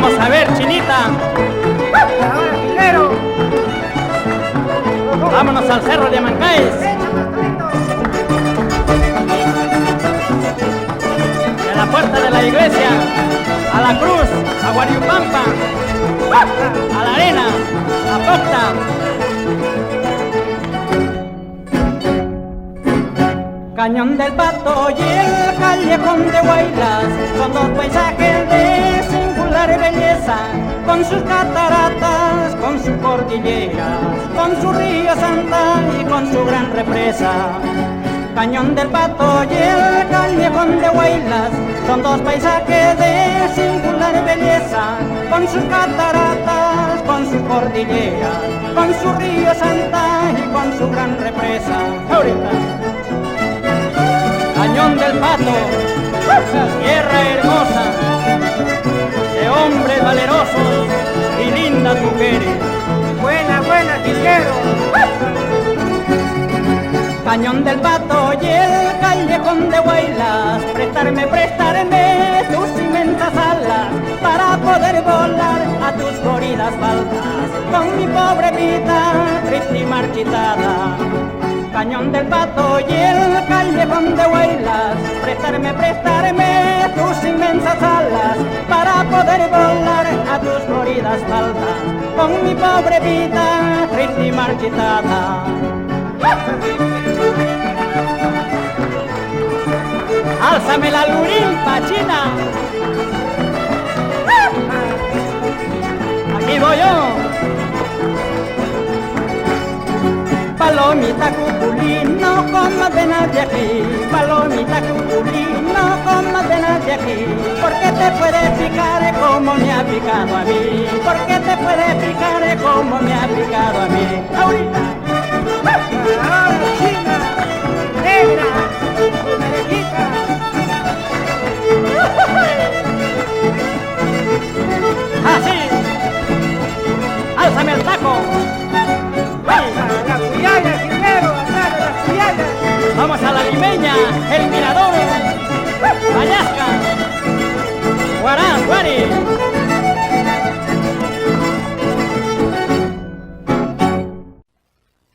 Vamos a ver, chinita. Ahora, Filero. Vámonos al cerro de Amancáes. De la puerta de la iglesia a la cruz, a Guariupampa, a la arena, a Pocta. Cañón del Pato y el callejón de Huaylas son dos paisajes de singular belleza, con sus cataratas, con sus cordilleras, con su río Santa y con su gran represa. Cañón del Pato y el callejón de Huaylas son dos paisajes de singular belleza, con sus cataratas, con sus cordilleras, con su río Santa y con su gran represa. Ahorita. Cañón del Pato, tierra hermosa, de hombres valerosos y lindas mujeres. Buena, buena, Filero. Cañón del Pato y el callejón de Huaylas, prestarme tus inmensas alas para poder volar a tus floridas faldas con mi pobre vida triste y marchitada. Cañón del Pato y el callejón de Huaylas, prestarme tus inmensas alas para poder volar a tus floridas faldas con mi pobre vida triste y marchitada. ¡Álzame la lurimpa, china! ¡Aquí voy yo! Palomita cuculí, no comas de nadie aquí. Palomita cuculí, no comas de nadie aquí. Porque te puede picar como me ha picado a mí. Porque te puede picar como me ha picado a mí. ¡Ahorita! Ahora, China. Negra. Merejita. ¡Así! ¡Álzame el taco! La cuyaya, Filero. Atrás de la cuyaya. Vamos a la limeña, el mirador, Vallasca, Huarán, Guari.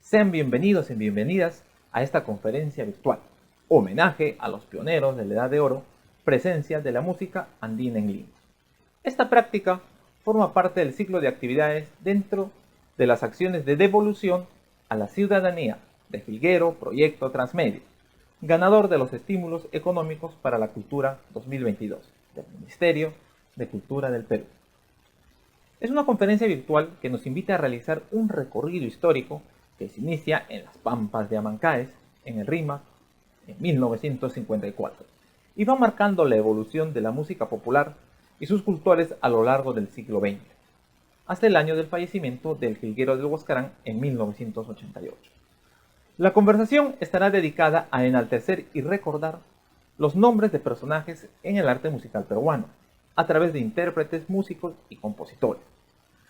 Sean bienvenidos y bienvenidas a esta conferencia virtual, homenaje a los pioneros de la Edad de Oro, presencia de la música andina en Lima. Esta práctica forma parte del ciclo de actividades dentro de las acciones de devolución a la ciudadanía de Filguero Proyecto Transmedia, ganador de los estímulos económicos para la cultura 2022 del Ministerio de Cultura del Perú. Es una conferencia virtual que nos invita a realizar un recorrido histórico que se inicia en las Pampas de Amancáes, en el Rímac, en 1954, y va marcando la evolución de la música popular y sus cultores a lo largo del siglo XX, hasta el año del fallecimiento del jilguero del Huascarán en 1988. La conversación estará dedicada a enaltecer y recordar los nombres de personajes en el arte musical peruano, a través de intérpretes, músicos y compositores,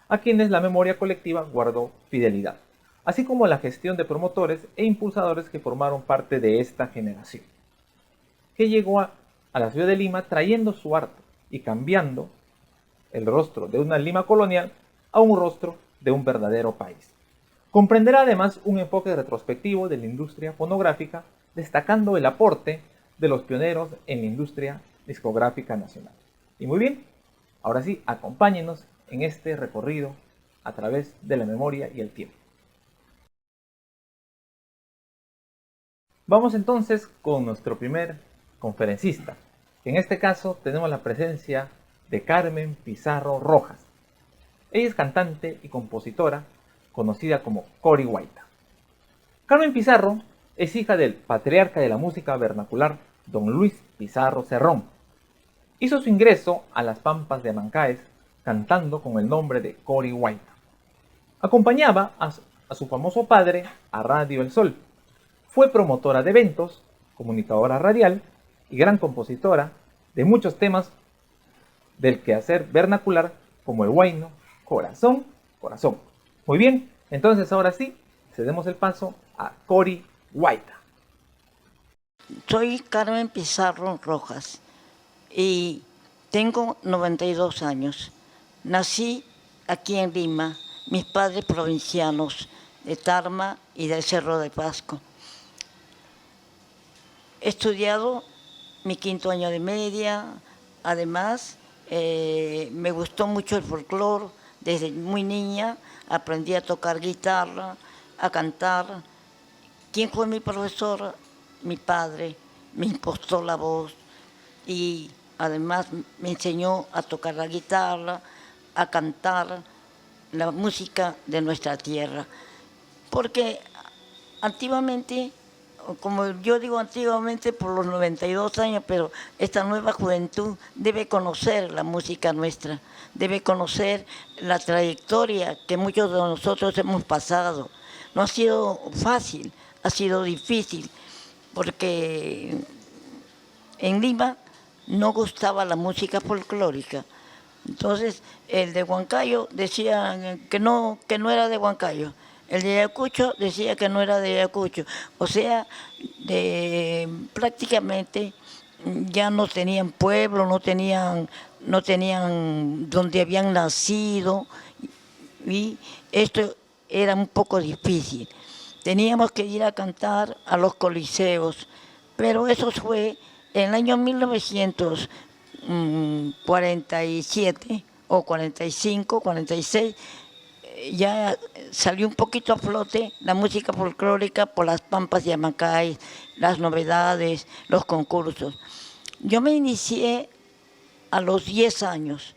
a quienes la memoria colectiva guardó fidelidad, así como la gestión de promotores e impulsadores que formaron parte de esta generación, que llegó a la ciudad de Lima trayendo su arte y cambiando el rostro de una Lima colonial a un rostro de un verdadero país. Comprenderá además un enfoque retrospectivo de la industria fonográfica, destacando el aporte de los pioneros en la industria discográfica nacional. Y muy bien, ahora sí, acompáñenos en este recorrido a través de la memoria y el tiempo. Vamos entonces con nuestro primer conferencista. En este caso tenemos la presencia de Carmen Pizarro Rojas. Ella es cantante y compositora, conocida como Cori Huayta. Carmen Pizarro es hija del patriarca de la música vernacular, don Luis Pizarro Cerrón. Hizo su ingreso a las Pampas de Amancáes cantando con el nombre de Cori Huayta. Acompañaba a su famoso padre a Radio El Sol. Fue promotora de eventos, comunicadora radial y gran compositora de muchos temas del quehacer vernacular como el huayno, corazón, corazón. Muy bien, entonces ahora sí, cedemos el paso a Cori Huayta. Soy Carmen Pizarro Rojas y tengo 92 años. Nací aquí en Lima, mis padres provincianos de Tarma y del Cerro de Pasco. He estudiado mi 5º año de media, además me gustó mucho el folclore, desde muy niña aprendí a tocar guitarra, a cantar. ¿Quién fue mi profesor? Mi padre, me impostó la voz y además me enseñó a tocar la guitarra, a cantar la música de nuestra tierra. Porque antiguamente, como yo digo antiguamente por los 92 años, pero esta nueva juventud debe conocer la música nuestra, debe conocer la trayectoria que muchos de nosotros hemos pasado. No ha sido fácil, ha sido difícil, porque en Lima no gustaba la música folclórica. Entonces, el de Huancayo decía que no era de Huancayo. El de Ayacucho decía que no era de Ayacucho. O sea, prácticamente ya no tenían pueblo, no tenían donde habían nacido. Y esto era un poco difícil. Teníamos que ir a cantar a los coliseos, pero eso fue en el año 1947 o 45, 46, ya salió un poquito a flote la música folclórica por las pampas de Amancay, las novedades, los concursos. Yo me inicié a los 10 años,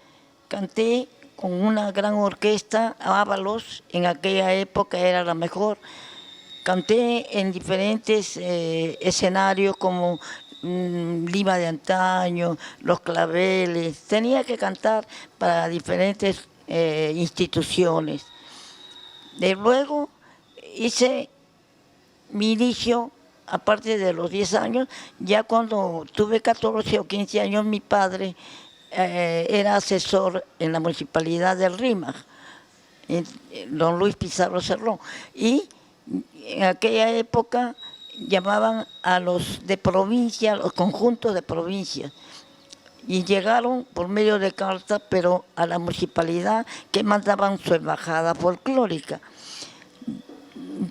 canté con una gran orquesta, Ábalos, en aquella época era la mejor. Canté en diferentes escenarios como Lima de antaño, Los Claveles. Tenía que cantar para diferentes instituciones. De luego hice mi inicio, aparte de los 10 años, ya cuando tuve 14 o 15 años, mi padre era asesor en la municipalidad del Rímac, don Luis Pizarro Cerrón, y en aquella época llamaban a los de provincia, los conjuntos de provincias, y llegaron por medio de carta, pero a la municipalidad, que mandaban su embajada folclórica.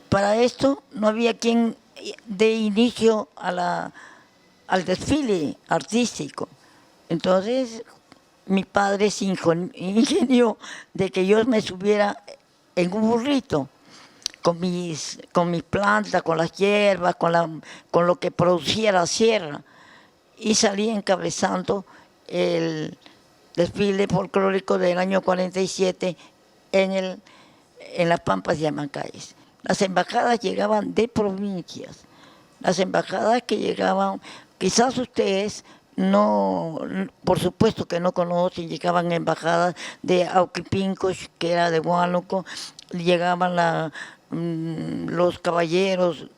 Para esto no había quien dé inicio al desfile artístico. Entonces mi padre se ingenió de que yo me subiera en un burrito con mis plantas, con las hierbas, con lo que producía la sierra, y salí encabezando el desfile folclórico del año 47 en las pampas de Amancay. Las embajadas llegaban de provincias, las embajadas que llegaban, quizás ustedes no, por supuesto que no conocen, llegaban embajadas de Auquipincos, que era de Huánuco, llegaban los caballeros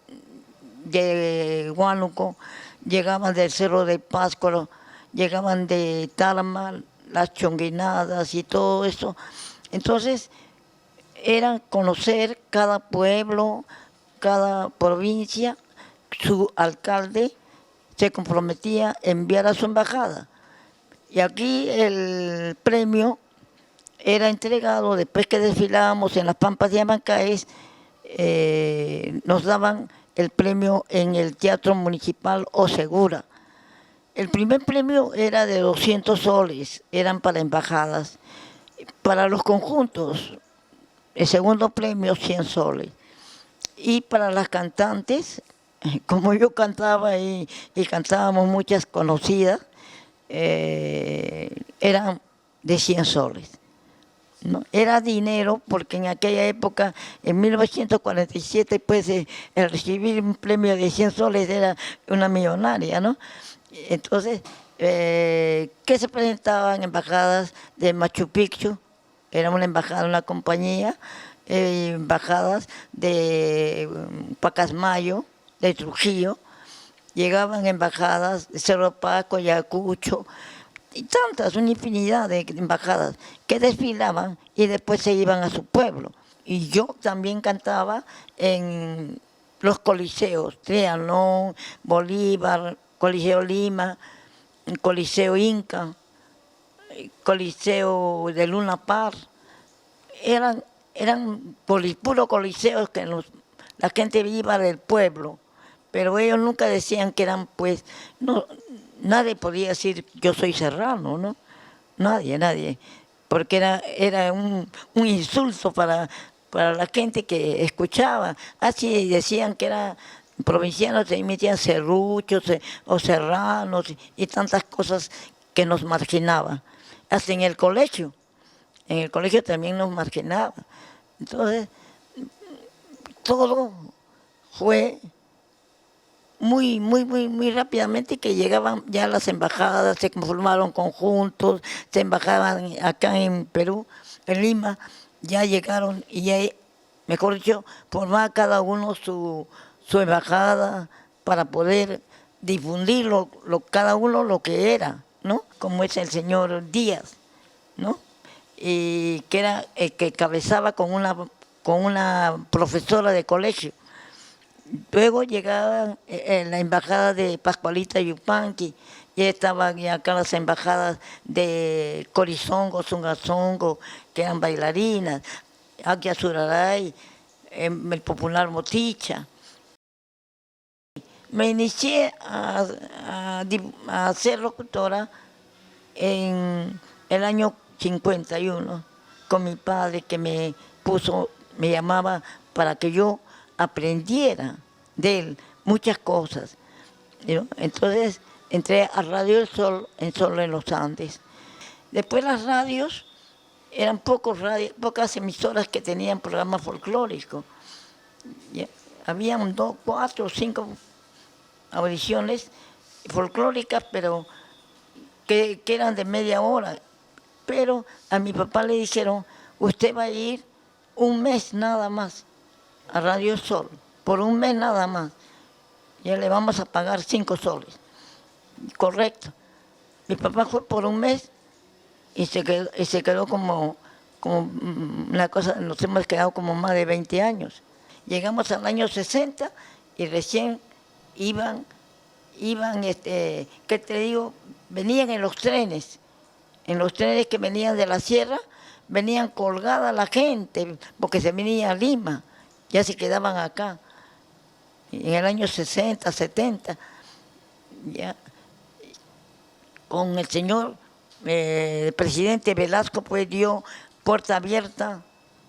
de Huánuco, llegaban del Cerro de Pasco, llegaban de Tarma, las chonguinadas y todo eso. Entonces, era conocer cada pueblo, cada provincia, su alcalde se comprometía a enviar a su embajada. Y aquí el premio era entregado, después que desfilábamos en las pampas de Amancay, nos daban el premio en el Teatro Municipal Osegura. El primer premio era de 200 soles, eran para embajadas. Para los conjuntos, el segundo premio 100 soles. Y para las cantantes, como yo cantaba y cantábamos muchas conocidas, eran de 100 soles. ¿No? Era dinero, porque en aquella época, en 1947, pues el recibir un premio de 100 soles era una millonaria, ¿no? Entonces, ¿qué se presentaban? Embajadas de Machu Picchu, era una embajada, una compañía, embajadas de Pacasmayo, de Trujillo, llegaban embajadas de Cerro Pasco, Ayacucho, y tantas, una infinidad de embajadas que desfilaban y después se iban a su pueblo. Y yo también cantaba en los coliseos, Trianon, Bolívar, Coliseo Lima, Coliseo Inca, Coliseo de Luna Park, eran puros coliseos que la gente iba del pueblo, pero ellos nunca decían que eran, pues, no, nadie podía decir yo soy serrano, ¿no? Nadie, porque era un insulto para la gente que escuchaba. Así decían que eran provincianos, se metían serruchos o serranos y tantas cosas que nos marginaban. Hasta en el colegio también nos marginaba. Entonces, todo fue muy rápidamente, que llegaban ya las embajadas, se formaron conjuntos, se embajaban acá en Perú, en Lima, ya llegaron y ya, mejor dicho, formaba cada uno su embajada para poder difundir cada uno lo que era, ¿no? Como es el señor Díaz, ¿no? Y que era el que cabezaba con una profesora de colegio. Luego llegaba la embajada de Pascualita Yupanqui, ya estaban acá las embajadas de Corizongo, Zungazongo, que eran bailarinas, Akia Suraray, el popular Moticha. Me inicié a ser locutora en el año 51, con mi padre, que me llamaba para que yo aprendiera de él muchas cosas, ¿no? Entonces entré a Radio El Sol, en los Andes. Después las radios, eran pocas emisoras que tenían programas folclóricos. Habían 2, 4, 5 audiciones folclóricas, pero que eran de media hora. Pero a mi papá le dijeron, usted va a ir un mes nada más a Radio Sol, por un mes nada más, ya le vamos a pagar 5 soles. Correcto. Mi papá fue por un mes y se quedó como una cosa, nos hemos quedado como más de 20 años. Llegamos al año 60 y recién iban, ¿qué te digo? Venían en los trenes que venían de la sierra, venían colgada la gente, porque se venía a Lima, ya se quedaban acá. En el año 60, 70, ya, con el señor presidente Velasco, pues dio puerta abierta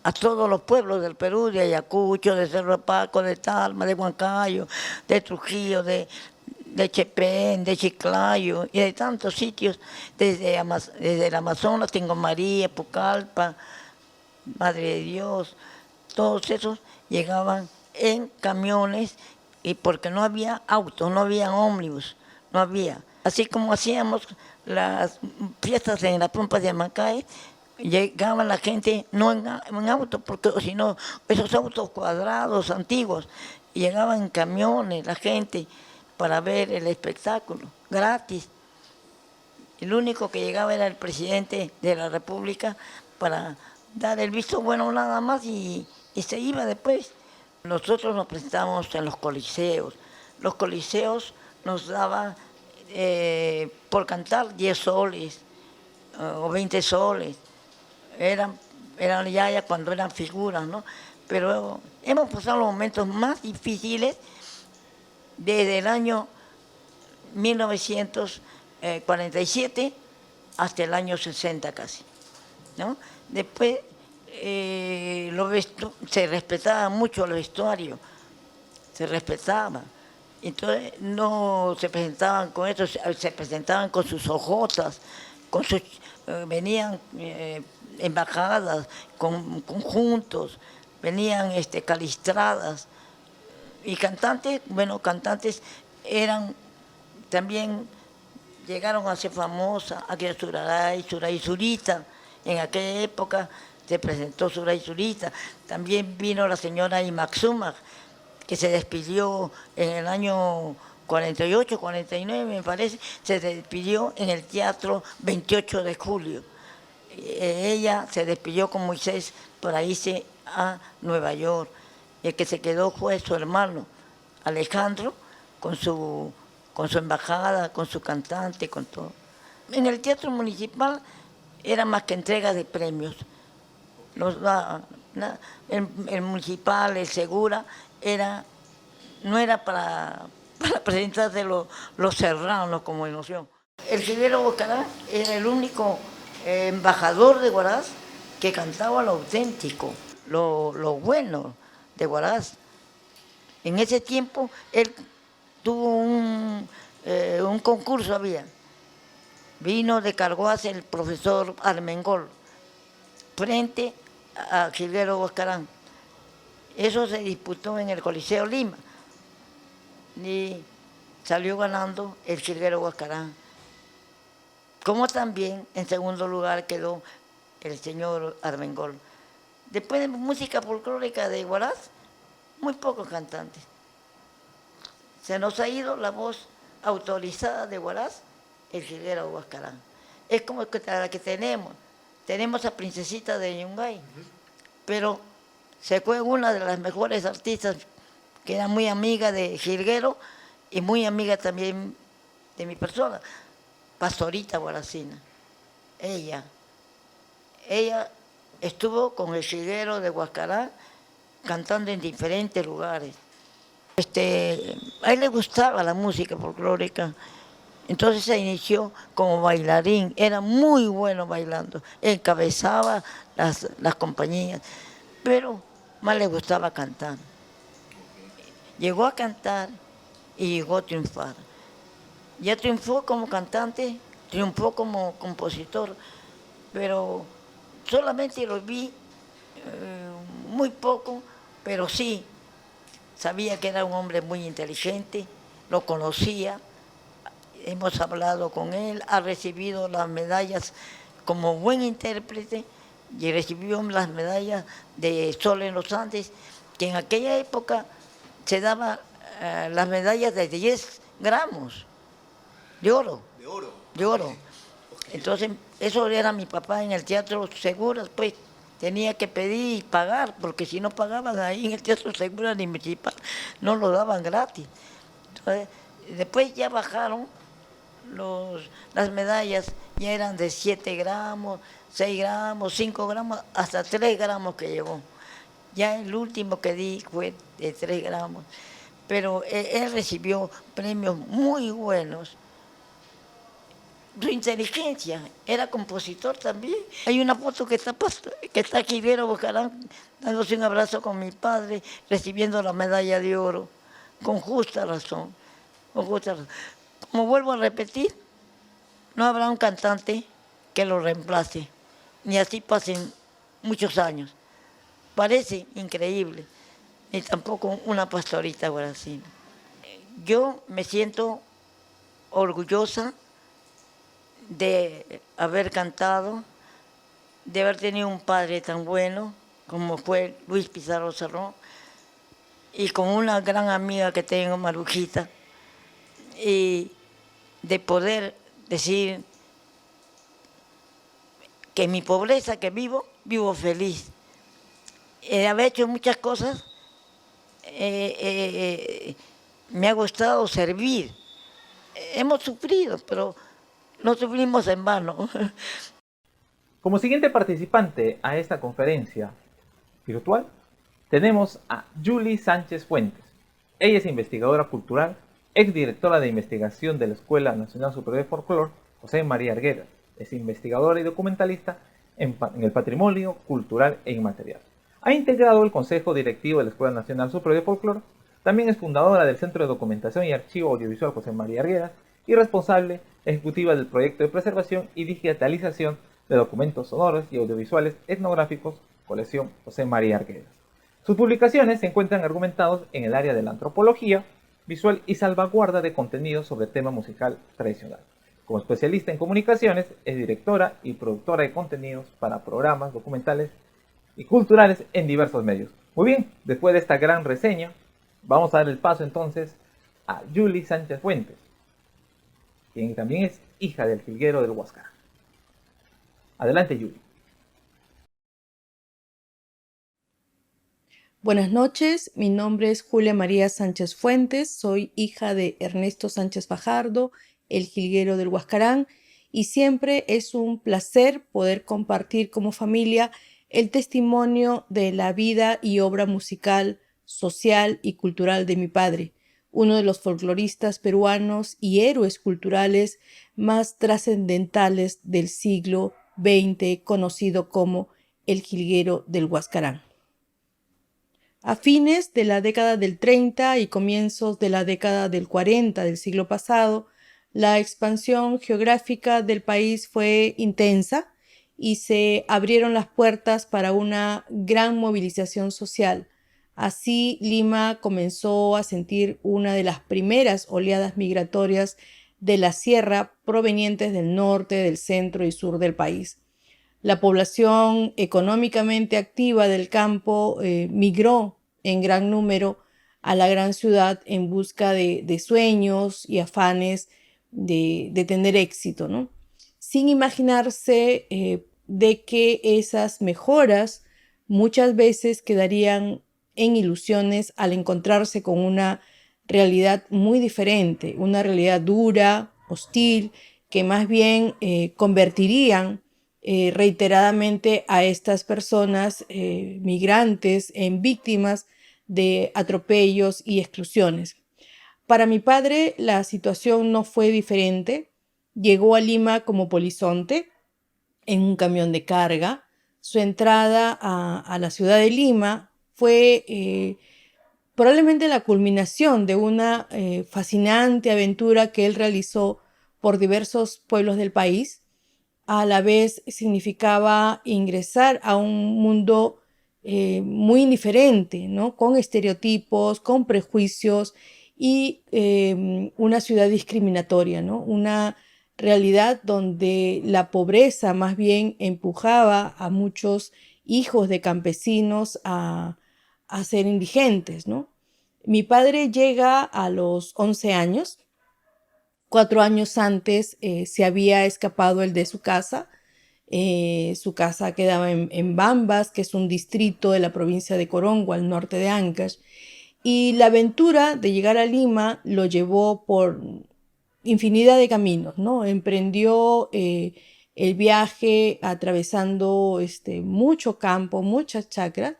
a todos los pueblos del Perú, de Ayacucho, de Cerro Paco, de Talma, de Huancayo, de Trujillo, de Chepén, de Chiclayo y de tantos sitios, desde el Amazonas, Tingo María, Pucallpa, Madre de Dios, todos esos llegaban en camiones, y porque no había autos, no había ómnibus, no había. Así como hacíamos las fiestas en la Pampa de Amacay, llegaba la gente no en auto, porque si no, esos autos cuadrados antiguos, llegaban en camiones la gente para ver el espectáculo, gratis. El único que llegaba era el presidente de la República para dar el visto bueno nada más y se iba después. Nosotros nos presentábamos en los coliseos. Los coliseos nos daban por cantar 10 soles o 20 soles. Eran ya cuando eran figuras, ¿no? Pero hemos pasado los momentos más difíciles desde el año 1947 hasta el año 60 casi, ¿no? Después se respetaba mucho el vestuario, se respetaba. Entonces no se presentaban con eso, se presentaban con sus hojotas, venían embajadas, con conjuntos, venían calistradas. Y cantantes también llegaron a ser famosas, aquí Suray Zurita, en aquella época se presentó Suray Zurita. También vino la señora Imaxuma, que se despidió en el año 48, 49 me parece, se despidió en el Teatro 28 de Julio. Ella se despidió con Moisés para irse a Nueva York. El que se quedó fue su hermano, Alejandro, con su embajada, con su cantante, con todo. En el Teatro Municipal era más que entrega de premios. El municipal, el Segura, no era para presentarse los serranos como ilusión. El jilguero Huascarán era el único embajador de Huaraz que cantaba lo auténtico, lo bueno de Huaraz. En ese tiempo él tuvo un concurso, vino de Carguaz el profesor Armengol frente a Jilguero Huascarán. Eso se disputó en el Coliseo Lima y salió ganando el Jilguero Huascarán. Como también en segundo lugar quedó el señor Armengol. Después de música folclórica de Huaraz, muy pocos cantantes. Se nos ha ido la voz autorizada de Huaraz, el jilguero Huascarán. Es como la que tenemos a Princesita de Yungay, pero se fue una de las mejores artistas que era muy amiga de jilguero y muy amiga también de mi persona, Pastorita Guaracina. Ella estuvo con el jilguero de Huascarán cantando en diferentes lugares. A él le gustaba la música folclórica, entonces se inició como bailarín, era muy bueno bailando, encabezaba las compañías, pero más le gustaba cantar. Llegó a cantar y llegó a triunfar. Ya triunfó como cantante, triunfó como compositor, pero solamente lo vi muy poco, pero sí, sabía que era un hombre muy inteligente, lo conocía, hemos hablado con él, ha recibido las medallas como buen intérprete y recibió las medallas de Sol en los Andes, que en aquella época se daban las medallas de 10 gramos de oro. De oro. Entonces, eso era mi papá en el Teatro Segura, pues tenía que pedir y pagar, porque si no pagaban ahí en el Teatro Segura ni municipal, no lo daban gratis. Entonces, después ya bajaron las medallas, ya eran de 7 gramos, 6 gramos, 5 gramos, hasta 3 gramos que llegó. Ya el último que di fue de 3 gramos. Pero él recibió premios muy buenos. Su inteligencia, era compositor también. Hay una foto que está Jilguero Huascarán dándose un abrazo con mi padre, recibiendo la medalla de oro, con justa razón, con justa razón. Como vuelvo a repetir, no habrá un cantante que lo reemplace, ni así pasen muchos años. Parece increíble, ni tampoco una Pastorita Guaracina. Yo me siento orgullosa de haber cantado, de haber tenido un padre tan bueno como fue Luis Pizarro Cerrón, y con una gran amiga que tengo, Marujita, y de poder decir que en mi pobreza que vivo feliz. Haber hecho muchas cosas, me ha gustado servir. Hemos sufrido, pero no sufrimos en vano. Como siguiente participante a esta conferencia virtual, tenemos a Julie Sánchez Fuentes. Ella es investigadora cultural, exdirectora de investigación de la Escuela Nacional Superior de Folclore, José María Arguedas. Es investigadora y documentalista en el patrimonio cultural e inmaterial. Ha integrado el Consejo Directivo de la Escuela Nacional Superior de Folclore. También es fundadora del Centro de Documentación y Archivo Audiovisual José María Arguedas y responsable ejecutiva del proyecto de preservación y digitalización de documentos sonoros y audiovisuales etnográficos, colección José María Arguedas. Sus publicaciones se encuentran argumentados en el área de la antropología visual y salvaguarda de contenidos sobre tema musical tradicional. Como especialista en comunicaciones, es directora y productora de contenidos para programas documentales y culturales en diversos medios. Muy bien, después de esta gran reseña, vamos a dar el paso entonces a Julie Sánchez Fuentes, quien también es hija del jilguero del Huascarán. Adelante, Julie. Buenas noches, mi nombre es Julia María Sánchez Fuentes, soy hija de Ernesto Sánchez Fajardo, el jilguero del Huascarán, y siempre es un placer poder compartir como familia el testimonio de la vida y obra musical, social y cultural de mi padre, uno de los folcloristas peruanos y héroes culturales más trascendentales del siglo XX, conocido como el jilguero del Huascarán. A fines de la década del 30 y comienzos de la década del 40 del siglo pasado, la expansión geográfica del país fue intensa y se abrieron las puertas para una gran movilización social. Así, Lima comenzó a sentir una de las primeras oleadas migratorias de la sierra provenientes del norte, del centro y sur del país. La población económicamente activa del campo migró en gran número a la gran ciudad en busca de sueños y afanes de tener éxito, ¿no? Sin imaginarse de que esas mejoras muchas veces quedarían en ilusiones al encontrarse con una realidad muy diferente, una realidad dura, hostil, que más bien convertirían reiteradamente a estas personas migrantes en víctimas de atropellos y exclusiones. Para mi padre la situación no fue diferente. Llegó a Lima como polizonte en un camión de carga. Su entrada a la ciudad de Lima fue probablemente la culminación de una fascinante aventura que él realizó por diversos pueblos del país. A la vez significaba ingresar a un mundo muy indiferente, ¿no? Con estereotipos, con prejuicios y una ciudad discriminatoria, ¿no? Una realidad donde la pobreza más bien empujaba a muchos hijos de campesinos a ser indigentes, ¿no? Mi padre llega a los 11 años. 4 años antes se había escapado él de su casa. Su casa quedaba en Bambas, que es un distrito de la provincia de Corongo, al norte de Ancash. Y la aventura de llegar a Lima lo llevó por infinidad de caminos, ¿no? Emprendió el viaje atravesando mucho campo, muchas chacras.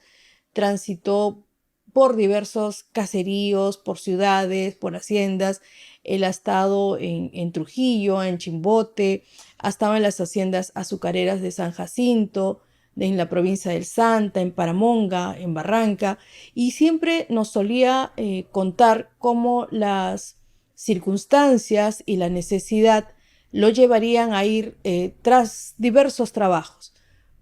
Transitó por diversos caseríos, por ciudades, por haciendas. Él ha estado en Trujillo, en Chimbote, ha estado en las haciendas azucareras de San Jacinto, en la provincia del Santa, en Paramonga, en Barranca, y siempre nos solía contar cómo las circunstancias y la necesidad lo llevarían a ir tras diversos trabajos,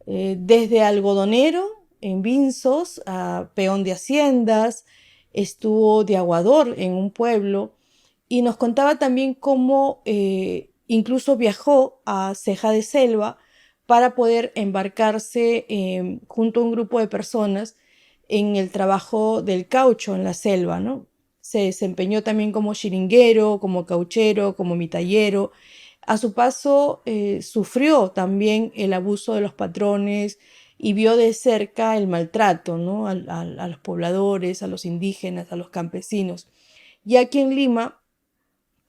desde algodonero en Vinzos, a peón de haciendas, estuvo de aguador en un pueblo, y nos contaba también cómo incluso viajó a Ceja de Selva para poder embarcarse junto a un grupo de personas en el trabajo del caucho en la selva, ¿no? Se desempeñó también como chiringuero, como cauchero, como mitallero. A su paso sufrió también el abuso de los patrones y vio de cerca el maltrato, ¿no? a los pobladores, a los indígenas, a los campesinos. Y aquí en Lima,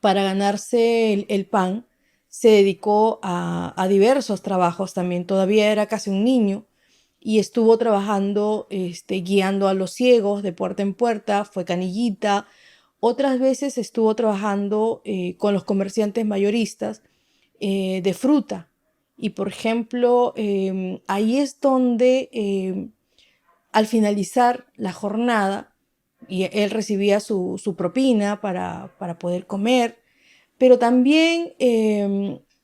para ganarse el pan, se dedicó a diversos trabajos también. Todavía era casi un niño y estuvo trabajando, guiando a los ciegos de puerta en puerta, fue canillita. Otras veces estuvo trabajando con los comerciantes mayoristas de fruta. Y por ejemplo, ahí es donde al finalizar la jornada, y él recibía su propina para poder comer, pero también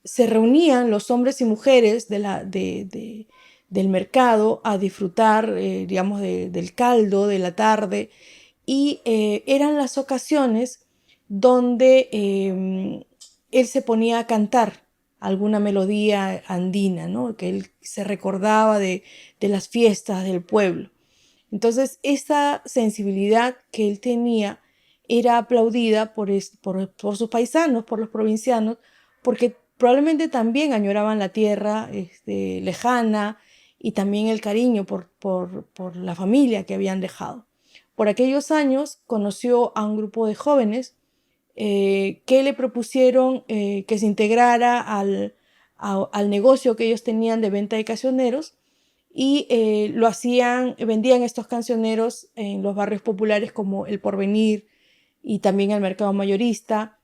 se reunían los hombres y mujeres del mercado a disfrutar, digamos, del caldo de la tarde, y eran las ocasiones donde él se ponía a cantar alguna melodía andina, ¿no? Que él se recordaba de las fiestas del pueblo. Entonces, esa sensibilidad que él tenía era aplaudida por sus paisanos, por los provincianos, porque probablemente también añoraban la tierra lejana y también el cariño por la familia que habían dejado. Por aquellos años conoció a un grupo de jóvenes que le propusieron que se integrara al negocio que ellos tenían de venta de cancioneros y vendían estos cancioneros en los barrios populares como El Porvenir y también el mercado mayorista,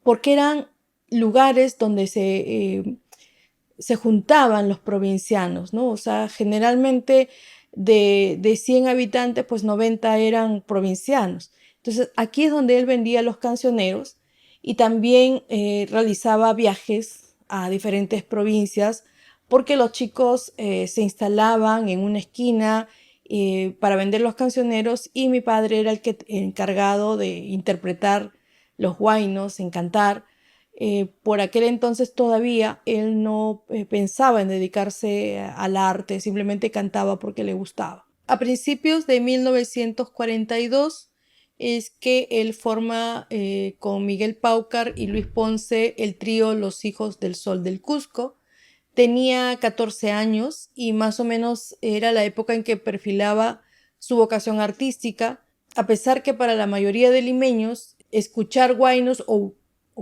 porque eran lugares donde se juntaban los provincianos, ¿no? O sea, generalmente de 100 habitantes, pues 90 eran provincianos. Entonces, aquí es donde él vendía los cancioneros y también realizaba viajes a diferentes provincias porque los chicos se instalaban en una esquina para vender los cancioneros y mi padre era el encargado de interpretar los huaynos, en cantar. Por aquel entonces todavía él no pensaba en dedicarse al arte, simplemente cantaba porque le gustaba. A principios de 1942 es que él forma con Miguel Paucar y Luis Ponce el trío Los Hijos del Sol del Cusco. Tenía 14 años y más o menos era la época en que perfilaba su vocación artística, a pesar que para la mayoría de limeños escuchar huaynos o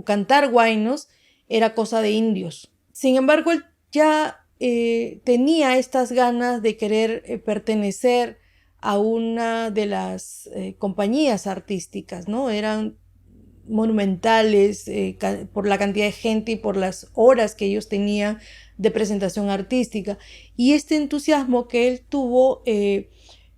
cantar huaynos era cosa de indios. Sin embargo, él ya tenía estas ganas de querer pertenecer a una de las compañías artísticas, ¿no? Eran monumentales por la cantidad de gente y por las horas que ellos tenían de presentación artística. Y este entusiasmo que él tuvo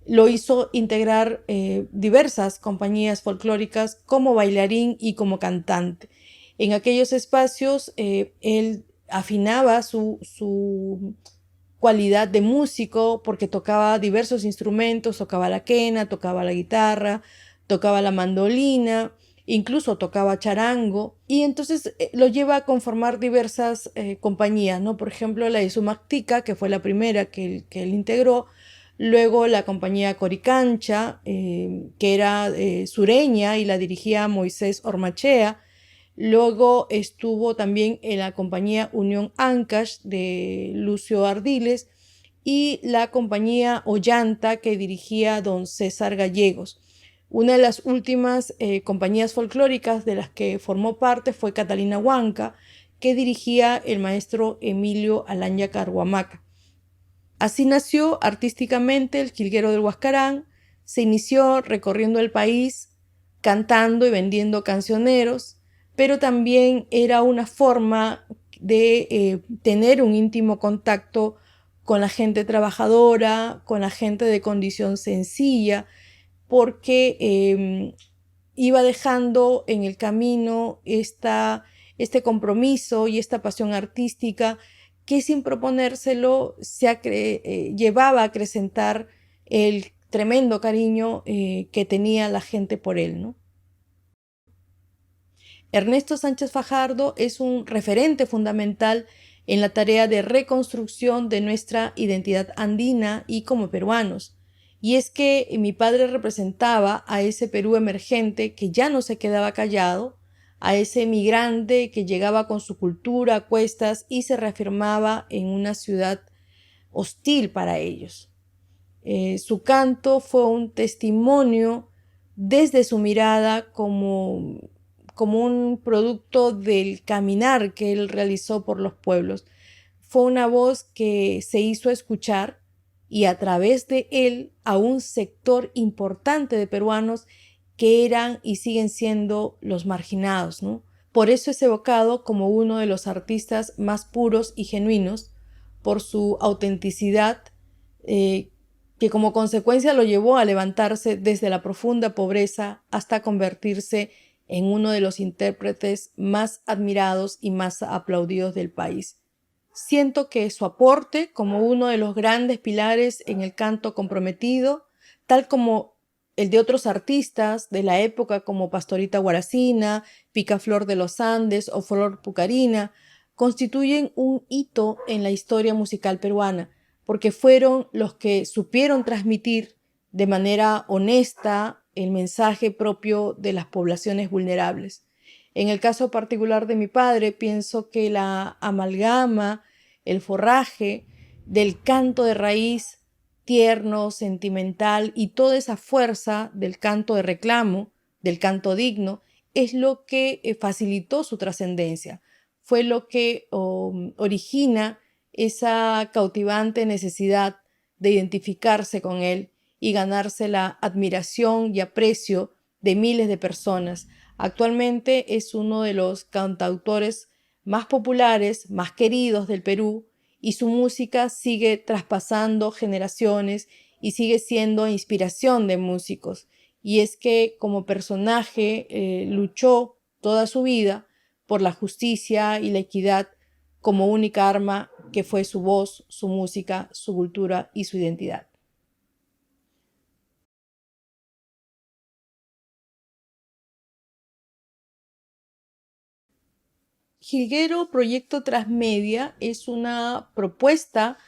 lo hizo integrar diversas compañías folclóricas como bailarín y como cantante. En aquellos espacios él afinaba su cualidad de músico porque tocaba diversos instrumentos, tocaba la quena, tocaba la guitarra, tocaba la mandolina, incluso tocaba charango, y entonces lo lleva a conformar diversas compañías, ¿no? Por ejemplo, la de Sumactica, que fue la primera que él integró, luego la compañía Coricancha, que era sureña y la dirigía Moisés Ormachea. Luego estuvo también en la compañía Unión Ancash de Lucio Ardiles y la compañía Ollanta que dirigía don César Gallegos. Una de las últimas compañías folclóricas de las que formó parte fue Catalina Huanca, que dirigía el maestro Emilio Alanya Carhuamaca. Así nació artísticamente el Jilguero del Huascarán. Se inició recorriendo el país, cantando y vendiendo cancioneros, pero también era una forma de tener un íntimo contacto con la gente trabajadora, con la gente de condición sencilla, porque iba dejando en el camino este compromiso y esta pasión artística que sin proponérselo llevaba a acrecentar el tremendo cariño que tenía la gente por él, ¿no? Ernesto Sánchez Fajardo es un referente fundamental en la tarea de reconstrucción de nuestra identidad andina y como peruanos. Y es que mi padre representaba a ese Perú emergente que ya no se quedaba callado, a ese migrante que llegaba con su cultura a cuestas y se reafirmaba en una ciudad hostil para ellos. Su canto fue un testimonio desde su mirada como un producto del caminar que él realizó por los pueblos. Fue una voz que se hizo escuchar y a través de él a un sector importante de peruanos que eran y siguen siendo los marginados, ¿no? Por eso es evocado como uno de los artistas más puros y genuinos, por su autenticidad, que como consecuencia lo llevó a levantarse desde la profunda pobreza hasta convertirse en uno de los intérpretes más admirados y más aplaudidos del país. Siento que su aporte como uno de los grandes pilares en el canto comprometido, tal como el de otros artistas de la época como Pastorita Guaracina, Picaflor de los Andes o Flor Pucarina, constituyen un hito en la historia musical peruana, porque fueron los que supieron transmitir de manera honesta el mensaje propio de las poblaciones vulnerables. En el caso particular de mi padre, pienso que la amalgama, el forraje del canto de raíz tierno, sentimental y toda esa fuerza del canto de reclamo, del canto digno, es lo que facilitó su trascendencia. fue lo que origina esa cautivante necesidad de identificarse con él y ganarse la admiración y aprecio de miles de personas. Actualmente es uno de los cantautores más populares, más queridos del Perú, y su música sigue traspasando generaciones y sigue siendo inspiración de músicos. Y es que como personaje luchó toda su vida por la justicia y la equidad como única arma que fue su voz, su música, su cultura y su identidad. Jilguero Proyecto Transmedia es una propuesta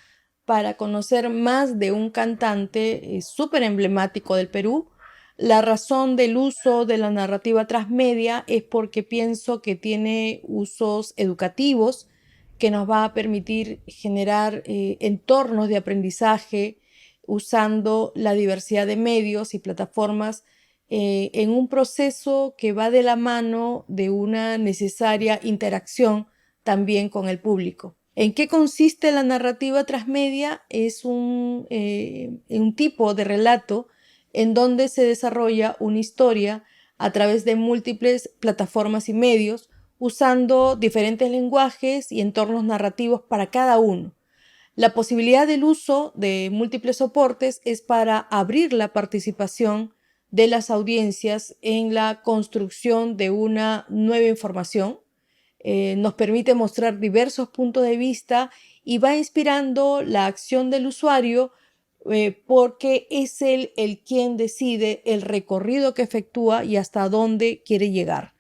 para conocer más de un cantante súper emblemático del Perú. La razón del uso de la narrativa transmedia es porque pienso que tiene usos educativos que nos va a permitir generar entornos de aprendizaje usando la diversidad de medios y plataformas en un proceso que va de la mano de una necesaria interacción también con el público. ¿En qué consiste la narrativa transmedia? Es un tipo de relato en donde se desarrolla una historia a través de múltiples plataformas y medios, usando diferentes lenguajes y entornos narrativos para cada uno. La posibilidad del uso de múltiples soportes es para abrir la participación de las audiencias en la construcción de una nueva información. Nos permite mostrar diversos puntos de vista y va inspirando la acción del usuario porque es él el quien decide el recorrido que efectúa y hasta dónde quiere llegar.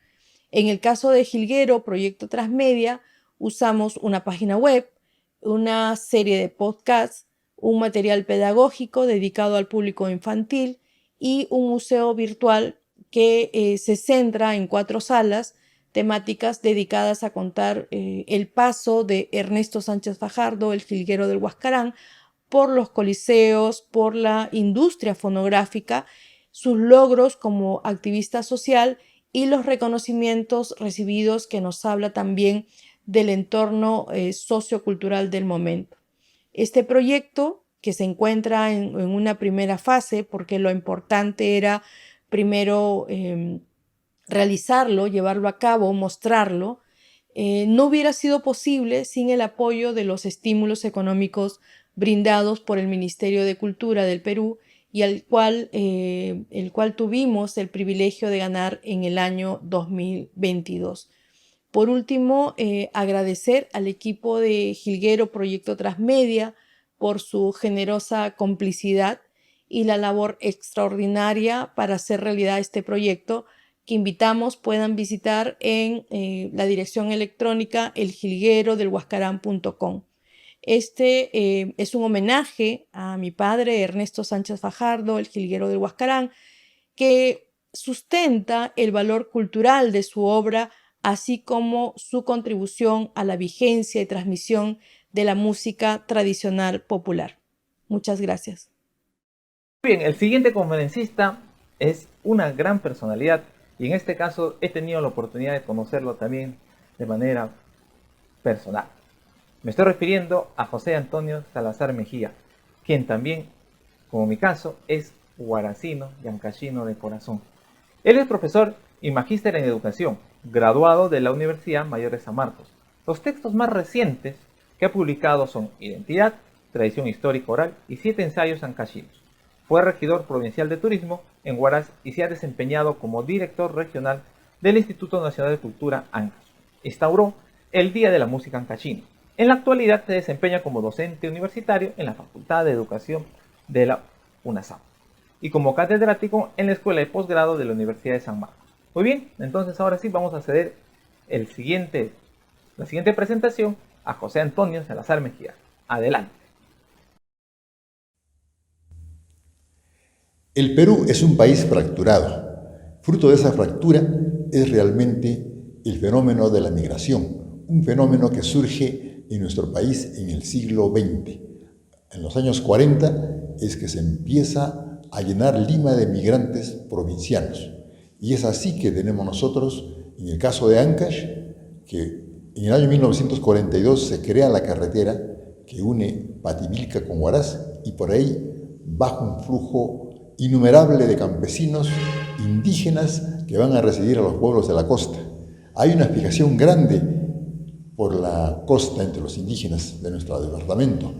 En el caso de Jilguero Proyecto Transmedia, usamos una página web, una serie de podcasts, un material pedagógico dedicado al público infantil y un museo virtual que se centra en 4 salas temáticas dedicadas a contar el paso de Ernesto Sánchez Fajardo, el jilguero del Huascarán, por los coliseos, por la industria fonográfica, sus logros como activista social y los reconocimientos recibidos, que nos habla también del entorno sociocultural del momento. Este proyecto, que se encuentra en una primera fase, porque lo importante era primero realizarlo, llevarlo a cabo, mostrarlo, no hubiera sido posible sin el apoyo de los estímulos económicos brindados por el Ministerio de Cultura del Perú y el cual tuvimos el privilegio de ganar en el año 2022. Por último, agradecer al equipo de Jilguero Proyecto Transmedia por su generosa complicidad y la labor extraordinaria para hacer realidad este proyecto, que invitamos puedan visitar en la dirección electrónica eljilguerodelhuascarán.com. Este es un homenaje a mi padre Ernesto Sánchez Fajardo, el jilguero del Huascarán, que sustenta el valor cultural de su obra, así como su contribución a la vigencia y transmisión de la música tradicional popular. Muchas gracias. Bien, el siguiente conferencista es una gran personalidad y en este caso he tenido la oportunidad de conocerlo también de manera personal. Me estoy refiriendo a José Antonio Salazar Mejía, quien también, como mi caso, es guaracino y ancashino de corazón. Él es profesor y magíster en educación, graduado de la Universidad Mayor de San Marcos. Los textos más recientes que ha publicado son Identidad, Tradición Histórica Oral y 7 ensayos ancashinos. Fue regidor provincial de turismo en Huaraz y se ha desempeñado como director regional del Instituto Nacional de Cultura Ancash. Instauró el Día de la Música Ancashina. En la actualidad se desempeña como docente universitario en la Facultad de Educación de la UNASAM y como catedrático en la Escuela de Posgrado de la Universidad de San Marcos. Muy bien, entonces ahora sí vamos a ceder la siguiente presentación a José Antonio Salazar Mejía. Adelante. El Perú es un país fracturado. Fruto de esa fractura es realmente el fenómeno de la migración, un fenómeno que surge en nuestro país en el siglo XX. En los años 40 es que se empieza a llenar Lima de migrantes provincianos. Y es así que tenemos nosotros, en el caso de Ancash, que En el año 1942 se crea la carretera que une Pativilca con Huaraz y por ahí baja un flujo innumerable de campesinos indígenas que van a residir a los pueblos de la costa. Hay una fijación grande por la costa entre los indígenas de nuestro departamento,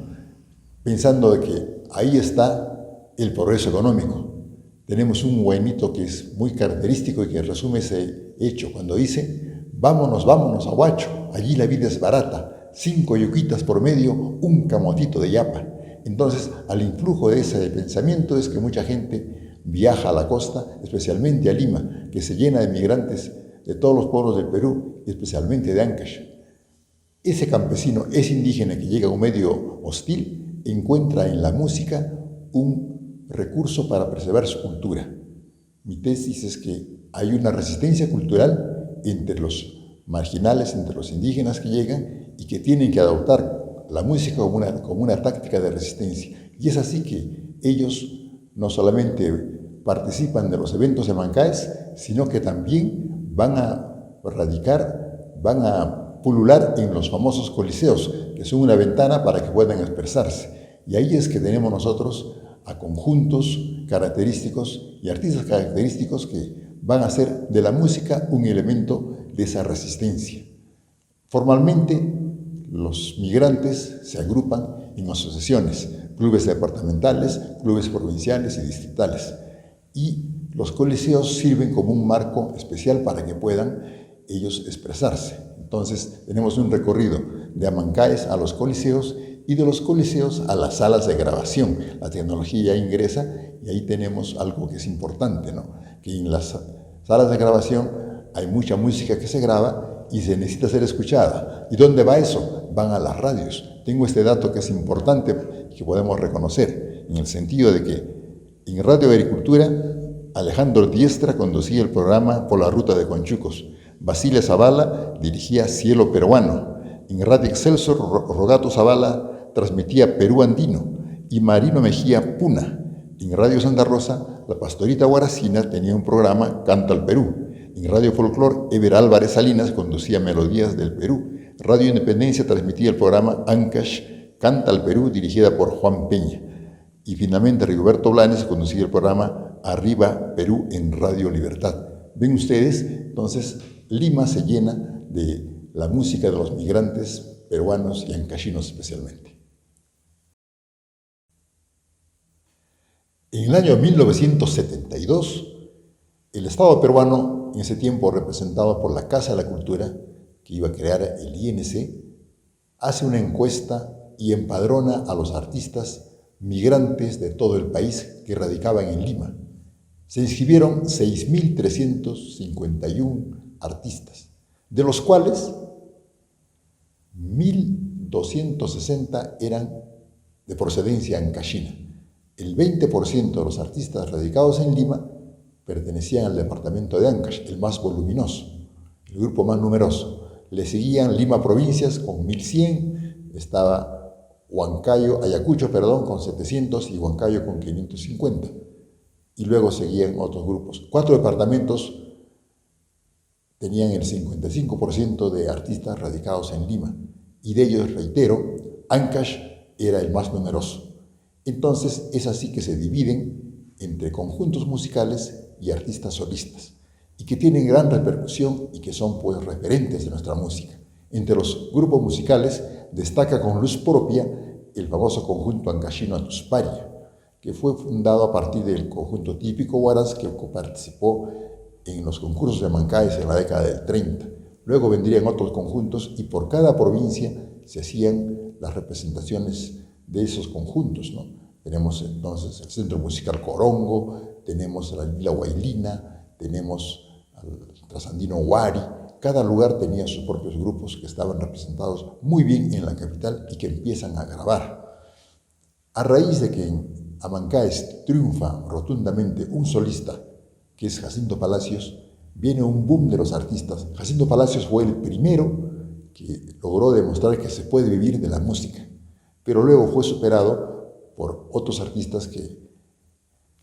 pensando de que ahí está el progreso económico. Tenemos un huainito que es muy característico y que resume ese hecho cuando dice: vámonos, vámonos a Huacho, allí la vida es barata, 5 yuquitas por medio, un camotito de yapa. Entonces, al influjo de ese pensamiento es que mucha gente viaja a la costa, especialmente a Lima, que se llena de migrantes de todos los pueblos del Perú, y especialmente de Ancash. Ese campesino, ese indígena que llega a un medio hostil, encuentra en la música un recurso para preservar su cultura. Mi tesis es que hay una resistencia cultural entre los marginales, entre los indígenas que llegan y que tienen que adoptar la música como una táctica de resistencia. Y es así que ellos no solamente participan de los eventos de Mancaes, sino que también van a radicar, van a pulular en los famosos coliseos, que son una ventana para que puedan expresarse. Y ahí es que tenemos nosotros a conjuntos característicos y artistas característicos que van a hacer de la música un elemento de esa resistencia. Formalmente, los migrantes se agrupan en asociaciones, clubes departamentales, clubes provinciales y distritales. Y los coliseos sirven como un marco especial para que puedan ellos expresarse. Entonces, tenemos un recorrido de Amancaes a los coliseos y de los coliseos a las salas de grabación. La tecnología ya ingresa y ahí tenemos algo que es importante, ¿no? Que en las salas de grabación hay mucha música que se graba y se necesita ser escuchada. ¿Y dónde va eso? Van a las radios. Tengo este dato que es importante y que podemos reconocer, en el sentido de que en Radio Agricultura, Alejandro Diestra conducía el programa Por la Ruta de Conchucos. Basile Zavala dirigía Cielo Peruano. En Radio Excelsior, Rogato Zavala transmitía Perú Andino y Marino Mejía Puna. En Radio Santa Rosa, la pastorita Guaracina tenía un programa Canta al Perú. En Radio Folclor, Ever Álvarez Salinas conducía Melodías del Perú. Radio Independencia transmitía el programa Ancash Canta al Perú, dirigida por Juan Peña. Y finalmente Rigoberto Blanes conducía el programa Arriba Perú en Radio Libertad. Ven ustedes, entonces Lima se llena de la música de los migrantes peruanos y ancachinos especialmente. En el año 1972, el Estado peruano, en ese tiempo representado por la Casa de la Cultura, que iba a crear el INC, hace una encuesta y empadrona a los artistas migrantes de todo el país que radicaban en Lima. Se inscribieron 6.351 artistas, de los cuales 1.260 eran de procedencia ancashina. El 20% de los artistas radicados en Lima pertenecían al departamento de Ancash, el más voluminoso, el grupo más numeroso. Le seguían Lima Provincias con 1.100, estaba Ayacucho, con 700 y Huancayo con 550. Y luego seguían otros grupos. 4 departamentos tenían el 55% de artistas radicados en Lima. Y de ellos, reitero, Ancash era el más numeroso. Entonces, es así que se dividen entre conjuntos musicales y artistas solistas, y que tienen gran repercusión y que son pues referentes de nuestra música. Entre los grupos musicales destaca con luz propia el famoso conjunto ancashino Atusparia, que fue fundado a partir del conjunto típico Huaraz que participó en los concursos de Mancaes en la década del 30. Luego vendrían otros conjuntos y por cada provincia se hacían las representaciones de esos conjuntos, ¿no? Tenemos entonces el Centro Musical Corongo, tenemos la Vila Huaylina, tenemos al Trasandino Huari. Cada lugar tenía sus propios grupos que estaban representados muy bien en la capital y que empiezan a grabar. A raíz de que en Amancaes triunfa rotundamente un solista, que es Jacinto Palacios, viene un boom de los artistas. Jacinto Palacios fue el primero que logró demostrar que se puede vivir de la música, pero luego fue superado por otros artistas que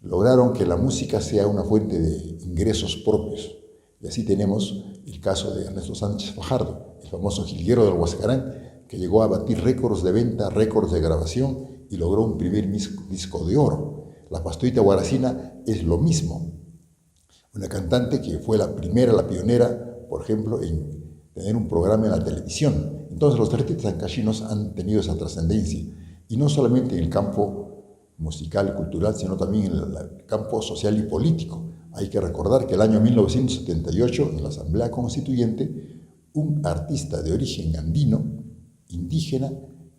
lograron que la música sea una fuente de ingresos propios. Y así tenemos el caso de Ernesto Sánchez Fajardo, el famoso jilguero del Huascarán, que llegó a batir récords de venta, récords de grabación y logró un primer disco de oro. La Pastorita Guaracina es lo mismo. Una cantante que fue la primera, la pionera, por ejemplo, en tener un programa en la televisión. Entonces los artistas ancachinos han tenido esa trascendencia, y no solamente en el campo musical y cultural, sino también en el campo social y político. Hay que recordar que el año 1978, en la Asamblea Constituyente, un artista de origen andino, indígena,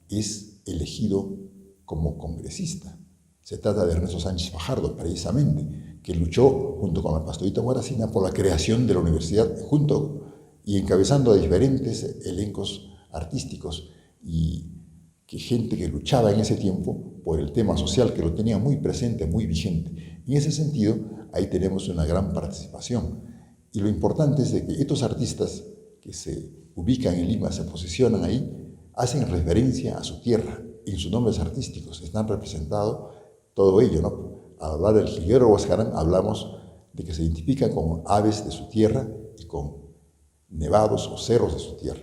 es elegido como congresista. Se trata de Ernesto Sánchez Fajardo, precisamente, que luchó junto con la Pastorita Guaracina por la creación de la universidad, junto y encabezando a diferentes elencos artísticos, y que gente que luchaba en ese tiempo por el tema social, que lo tenía muy presente, muy vigente. En ese sentido, ahí tenemos una gran participación. Y lo importante es de que estos artistas que se ubican en Lima, se posicionan ahí, hacen referencia a su tierra. En sus nombres artísticos están representados todo ello, ¿no? Al hablar del jilguero Huascarán, hablamos de que se identifica con aves de su tierra y con nevados o cerros de su tierra.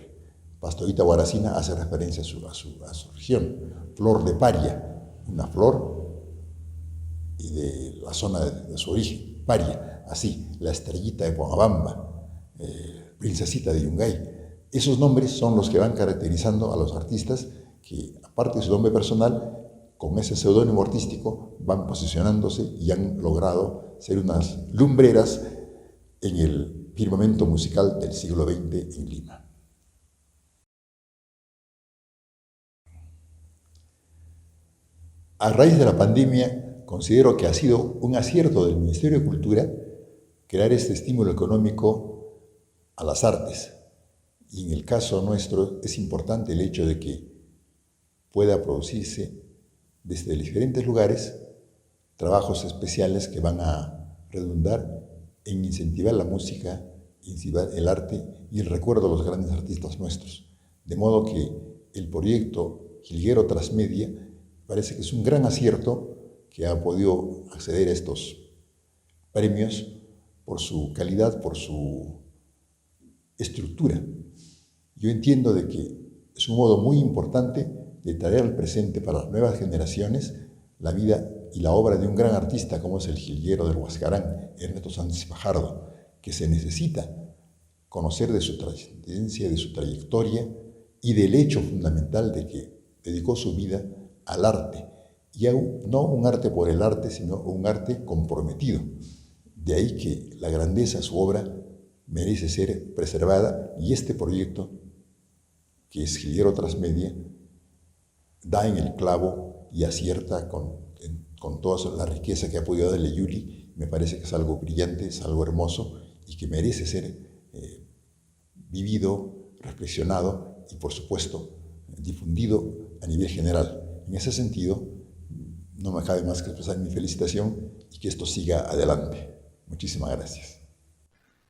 Pastorita Guaracina hace referencia a su región. Flor de Paria, una flor y de la zona de su origen, Paria, así, la Estrellita de Pomabamba, Princesita de Yungay. Esos nombres son los que van caracterizando a los artistas que, aparte de su nombre personal, con ese seudónimo artístico van posicionándose y han logrado ser unas lumbreras en el firmamento musical del siglo XX en Lima. A raíz de la pandemia, considero que ha sido un acierto del Ministerio de Cultura crear este estímulo económico a las artes. Y en el caso nuestro es importante el hecho de que pueda producirse desde diferentes lugares trabajos especiales que van a redundar en incentivar la música, incentivar el arte y el recuerdo de los grandes artistas nuestros. De modo que el proyecto Jilguero Transmedia parece que es un gran acierto, que ha podido acceder a estos premios por su calidad, por su estructura. Yo entiendo de que es un modo muy importante de traer al presente para las nuevas generaciones la vida y la obra de un gran artista como es el jilguero del Huascarán, Ernesto Sánchez Fajardo, que se necesita conocer de su trascendencia, de su trayectoria y del hecho fundamental de que dedicó su vida al arte, y no un arte por el arte, sino un arte comprometido. De ahí que la grandeza de su obra merece ser preservada, y este proyecto, que es Jilguero Transmedia, da en el clavo y acierta con toda la riqueza que ha podido darle Yuli. Me parece que es algo brillante, es algo hermoso y que merece ser vivido, reflexionado y, por supuesto, difundido a nivel general. En ese sentido, no me cabe más que expresar mi felicitación y que esto siga adelante. Muchísimas gracias.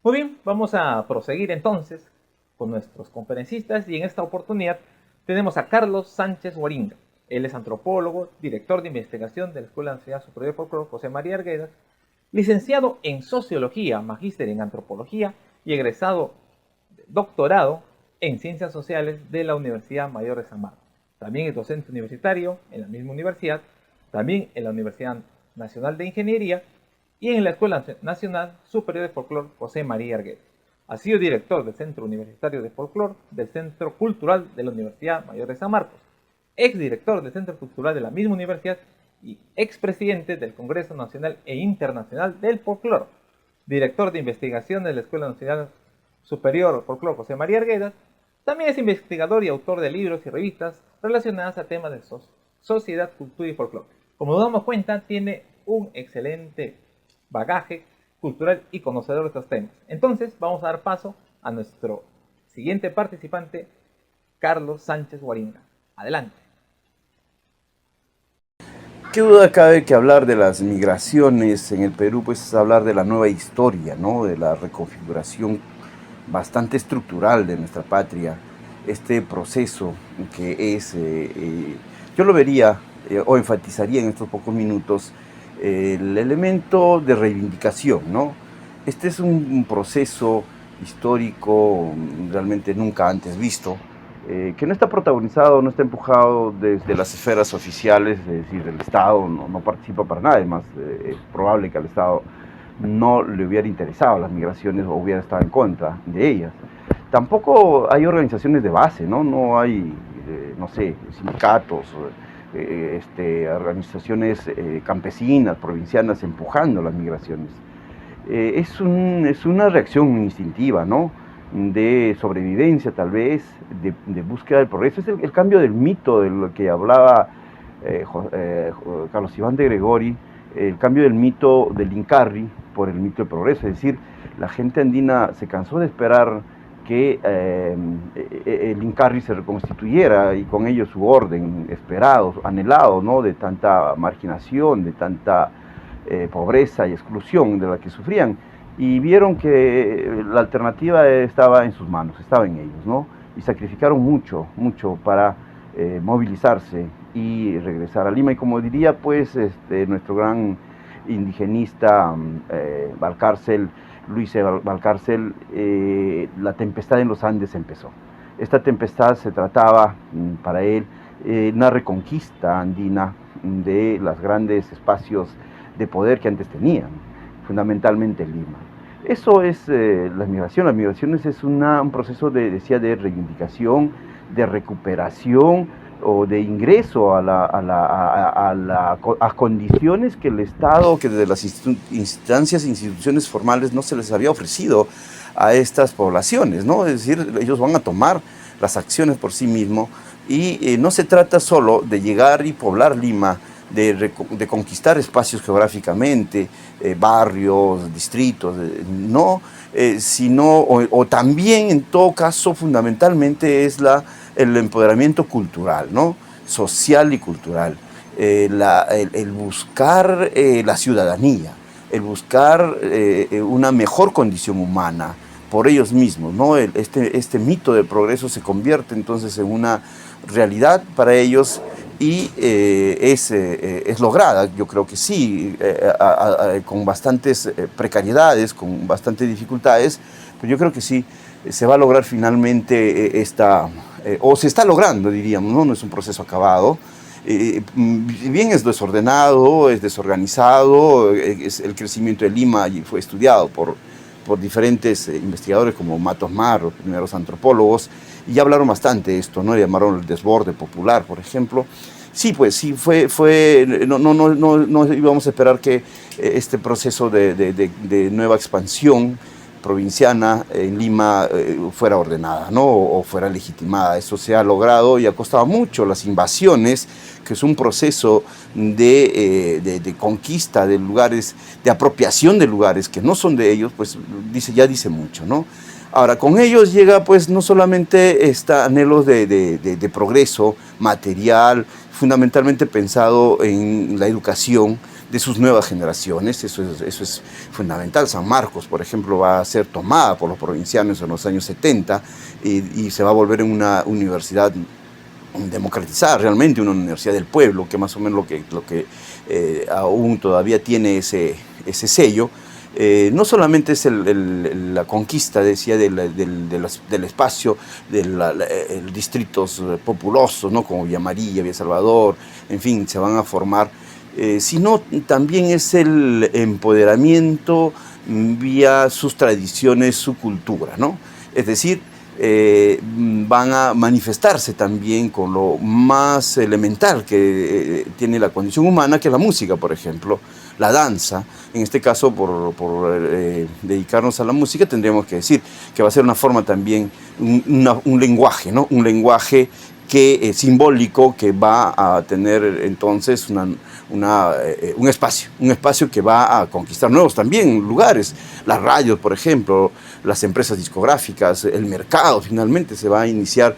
Muy bien, vamos a proseguir entonces con nuestros conferencistas, y en esta oportunidad tenemos a Carlos Sánchez Guaringa. Él es antropólogo, director de investigación de la Escuela Nacional Superior de Folclore José María Arguedas, licenciado en Sociología, magíster en Antropología y egresado doctorado en Ciencias Sociales de la Universidad Mayor de San Marcos. También es docente universitario en la misma universidad, también en la Universidad Nacional de Ingeniería y en la Escuela Nacional Superior de Folclore José María Arguedas. Ha sido director del Centro Universitario de Folclore, del Centro Cultural de la Universidad Mayor de San Marcos, exdirector del Centro Cultural de la misma universidad y expresidente del Congreso Nacional e Internacional del Folclore, director de investigación de la Escuela Nacional Superior de Folclore José María Arguedas. También es investigador y autor de libros y revistas relacionadas a temas de sociedad, cultura y folclore. Como nos damos cuenta, tiene un excelente bagaje cultural y conocedor de estos temas. Entonces, vamos a dar paso a nuestro siguiente participante, Carlos Sánchez Guaringa. Adelante. Qué duda cabe que hablar de las migraciones en el Perú, pues es hablar de la nueva historia, ¿no? De la reconfiguración bastante estructural de nuestra patria. Este proceso que es, yo lo vería o enfatizaría en estos pocos minutos, el elemento de reivindicación, ¿no? Este es un proceso histórico realmente nunca antes visto, que no está protagonizado, no está empujado desde las esferas oficiales, es decir, el Estado no participa para nada, además es probable que al Estado no le hubiera interesado las migraciones o hubiera estado en contra de ellas. Tampoco hay organizaciones de base, no hay, no sé, sindicatos, organizaciones campesinas, provincianas empujando las migraciones. Es una reacción instintiva, ¿no? De sobrevivencia tal vez, de búsqueda del progreso. Es el cambio del mito de lo que hablaba Carlos Iván de Gregori, el cambio del mito del Incarri por el mito del progreso. Es decir, la gente andina se cansó de esperar que el Incarri se reconstituyera y con ello su orden esperado, anhelado, ¿no? De tanta marginación, de tanta pobreza y exclusión de la que sufrían, y vieron que la alternativa estaba en sus manos, estaba en ellos, ¿no? Y sacrificaron mucho para movilizarse y regresar a Lima. Y como diría pues nuestro gran indigenista Luis Valcárcel, la tempestad en los Andes empezó. Esta tempestad se trataba para él una reconquista andina de los grandes espacios de poder que antes tenían, fundamentalmente Lima. Eso es la migración. Las migraciones es un proceso de reivindicación, de recuperación o de ingreso a condiciones que el Estado, que desde las instancias e instituciones formales no se les había ofrecido a estas poblaciones, ¿no? Es decir, ellos van a tomar las acciones por sí mismos y no se trata solo de llegar y poblar Lima, de conquistar espacios geográficamente, barrios, distritos, no, sino, o también en todo caso fundamentalmente es el empoderamiento cultural, ¿no? Social y cultural, el buscar la ciudadanía, el buscar una mejor condición humana por ellos mismos, ¿no? Este mito del progreso se convierte entonces en una realidad para ellos y es lograda, yo creo que sí, con bastantes precariedades, con bastantes dificultades, pero yo creo que sí se va a lograr finalmente o se está logrando, diríamos, no es un proceso acabado. Bien es desordenado, es desorganizado, el crecimiento de Lima fue estudiado por diferentes investigadores como Matos Mar, los primeros antropólogos, y ya hablaron bastante de esto, ¿no? Le llamaron el desborde popular, por ejemplo. Sí, pues sí, no íbamos a esperar que este proceso de nueva expansión provinciana en Lima fuera ordenada, ¿no? O fuera legitimada. Eso se ha logrado y ha costado mucho. Las invasiones, que es un proceso de conquista de lugares, de apropiación de lugares que no son de ellos, pues ya dice mucho, ¿no? Ahora, con ellos llega pues no solamente anhelos de progreso material, fundamentalmente pensado en la educación de sus nuevas generaciones, eso es fundamental. San Marcos, por ejemplo, va a ser tomada por los provincianos en los años 70 y se va a volver en una universidad democratizada, realmente una universidad del pueblo, que más o menos lo que aún todavía tiene ese sello. No solamente es la conquista, decía, del espacio, de distritos populosos, ¿no? Como Villa Amarilla, Villa Salvador, en fin, se van a formar, sino también es el empoderamiento vía sus tradiciones, su cultura, ¿no? Es decir, van a manifestarse también con lo más elemental que tiene la condición humana, que es la música, por ejemplo, la danza. En este caso, por dedicarnos a la música, tendríamos que decir que va a ser una forma también, un lenguaje, ¿no? Un lenguaje simbólico que va a tener entonces un espacio que va a conquistar nuevos también lugares, las radios, por ejemplo, las empresas discográficas, el mercado finalmente se va a iniciar,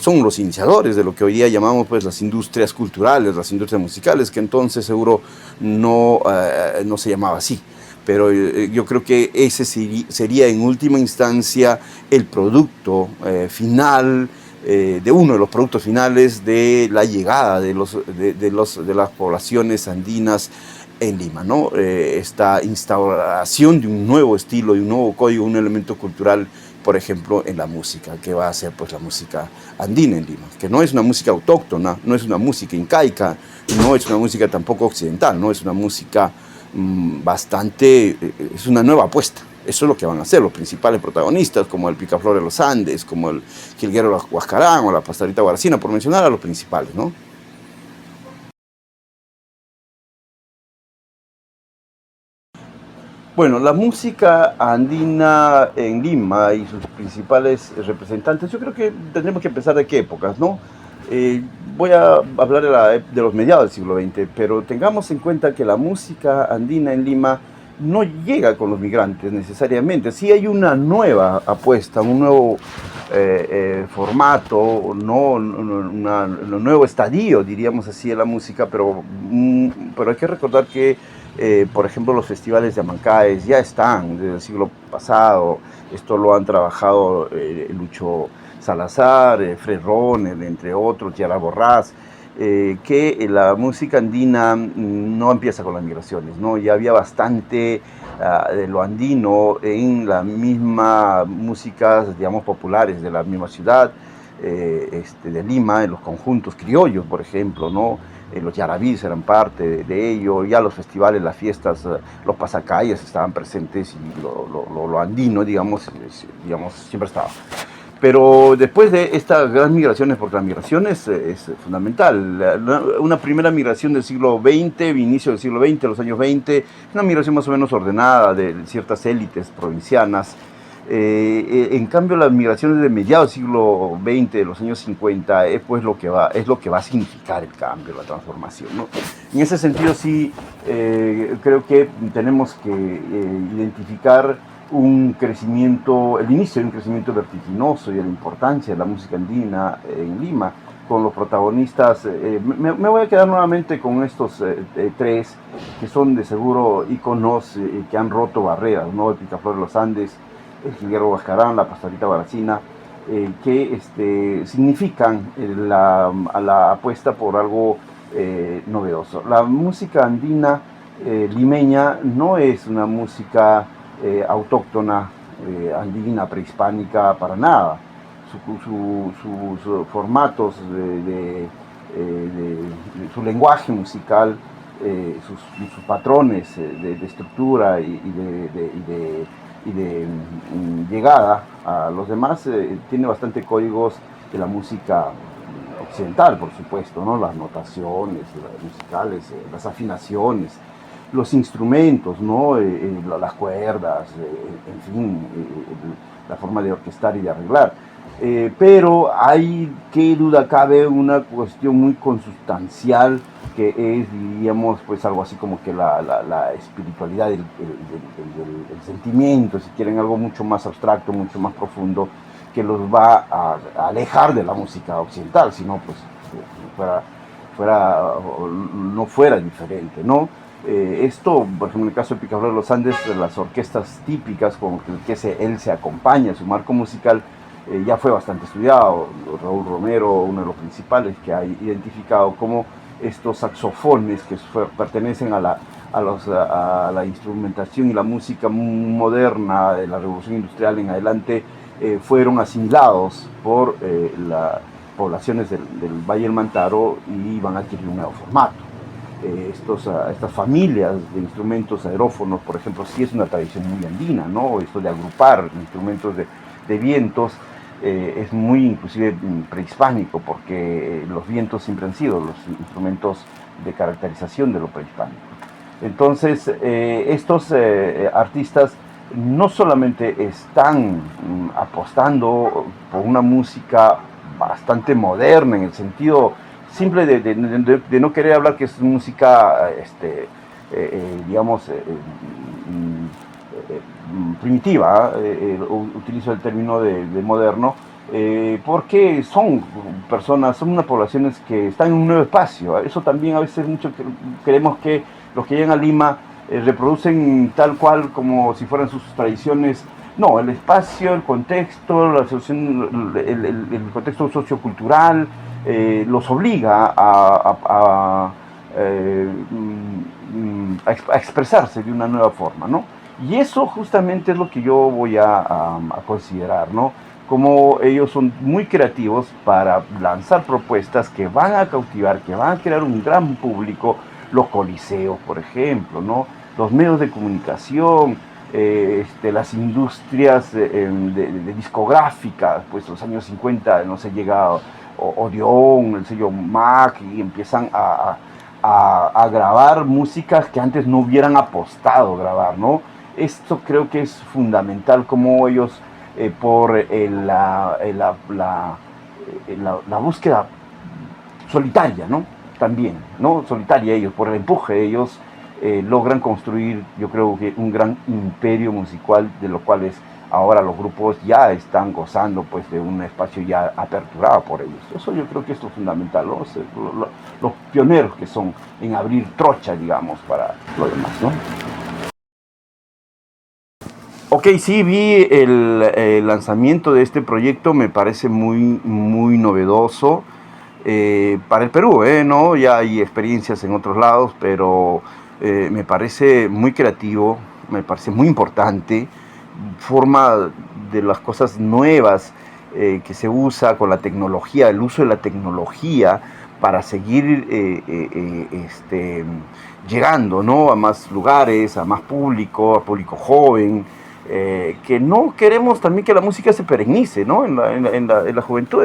son los iniciadores de lo que hoy día llamamos pues las industrias culturales, las industrias musicales, que entonces seguro no se llamaba así. Pero yo creo que ese sería en última instancia el producto final, de uno de los productos finales de la llegada de las poblaciones andinas en Lima, ¿no? Esta instauración de un nuevo estilo, de un nuevo código, un elemento cultural, por ejemplo, en la música, que va a ser pues la música andina en Lima, que no es una música autóctona, no es una música incaica, no es una música tampoco occidental, no es una música es una nueva apuesta. Eso es lo que van a hacer los principales protagonistas, como el Picaflor de los Andes, como el Jilguero Huascarán o la Pastorita Guaracina, por mencionar a los principales, ¿no? Bueno, la música andina en Lima y sus principales representantes, yo creo que tendremos que empezar de qué épocas, ¿no? Voy a hablar de los mediados del siglo XX, pero tengamos en cuenta que la música andina en Lima no llega con los migrantes necesariamente. Sí hay una nueva apuesta, un nuevo formato, ¿no? Un nuevo estadio, diríamos así, de la música, pero hay que recordar que, por ejemplo, los festivales de Amancaes ya están desde el siglo pasado. Esto lo han trabajado Lucho Salazar, Fred Ronner, entre otros, Yara Borrás, que la música andina no empieza con las migraciones, ¿no? Ya había bastante de lo andino en la misma música, digamos, populares de la misma ciudad, de Lima, en los conjuntos criollos, por ejemplo, ¿no? Los yarabís eran parte de ello, ya los festivales, las fiestas, los pasacalles estaban presentes y lo andino, digamos, siempre estaba. Pero después de estas grandes migraciones, porque la migración es fundamental, una primera migración del siglo XX, inicio del siglo XX, los años 20, una migración más o menos ordenada de ciertas élites provincianas. En cambio, las migraciones de mediados del siglo XX, de los años 50, es lo que va a significar el cambio, la transformación, ¿no? En ese sentido, sí, creo que tenemos que identificar el inicio de un crecimiento vertiginoso y de la importancia de la música andina en Lima, con los protagonistas. Me voy a quedar nuevamente con estos tres, que son de seguro íconos que han roto barreras, ¿no? El Picaflor de los Andes, el Jilguero Huascarán, la Pastorita Guaracina, que significan la apuesta por algo novedoso. La música andina limeña no es una música autóctona, andina, prehispánica, para nada. Sus formatos, su lenguaje musical, sus patrones de estructura y de llegada a los demás, tiene bastante códigos de la música occidental, por supuesto, ¿no? Las notaciones musicales, las afinaciones, los instrumentos, ¿no? Las cuerdas, en fin, la forma de orquestar y de arreglar. Pero hay, qué duda cabe, una cuestión muy consustancial, que es, diríamos, pues algo así como que la espiritualidad, el sentimiento, si quieren, algo mucho más abstracto, mucho más profundo, que los va a alejar de la música occidental, si no, pues no fuera diferente, ¿no? Esto, por ejemplo, en el caso de Picaflor de los Andes, las orquestas típicas con que él se acompaña, su marco musical, ya fue bastante estudiado. Raúl Romero, uno de los principales, que ha identificado cómo estos saxofones que pertenecen a la instrumentación y la música moderna de la Revolución Industrial en adelante fueron asimilados por las poblaciones del Valle del Mantaro y van a adquirir un nuevo formato. Estas familias de instrumentos aerófonos, por ejemplo, sí es una tradición muy andina, ¿no? Esto de agrupar instrumentos de vientos es muy inclusive prehispánico, porque los vientos siempre han sido los instrumentos de caracterización de lo prehispánico. Entonces, estos artistas no solamente están apostando por una música bastante moderna, en el sentido simple de no querer hablar que es música, digamos, primitiva, utilizo el término de moderno, porque son unas poblaciones que están en un nuevo espacio. Eso también a veces mucho creemos que los que llegan a Lima reproducen tal cual como si fueran sus tradiciones. No, el espacio, el contexto, el contexto sociocultural los obliga a a expresarse de una nueva forma, ¿no? Y eso justamente es lo que yo voy a considerar, ¿no? Como ellos son muy creativos para lanzar propuestas que van a cautivar, que van a crear un gran público, los coliseos, por ejemplo, ¿no? Los medios de comunicación, las industrias de discográficas, pues los años 50, no sé, llega Odeón, el sello Mac, y empiezan a grabar músicas que antes no hubieran apostado a grabar, ¿no? Esto creo que es fundamental, como ellos, por la búsqueda solitaria, ¿no? También, ¿no? Solitaria ellos, por el empuje de ellos, logran construir, yo creo que un gran imperio musical, de los cuales ahora los grupos ya están gozando, pues, de un espacio ya aperturado por ellos. Eso yo creo que esto es fundamental, ¿no? Los pioneros que son en abrir trocha, digamos, para lo demás, ¿no? Ok, sí, vi el lanzamiento de este proyecto, me parece muy, muy novedoso para el Perú, ¿no? Ya hay experiencias en otros lados, pero me parece muy creativo, me parece muy importante, forma de las cosas nuevas que se usa con la tecnología, el uso de la tecnología para seguir llegando, ¿no? A más lugares, a más público, a público joven. Que no queremos también que la música se perennice, ¿no? En la juventud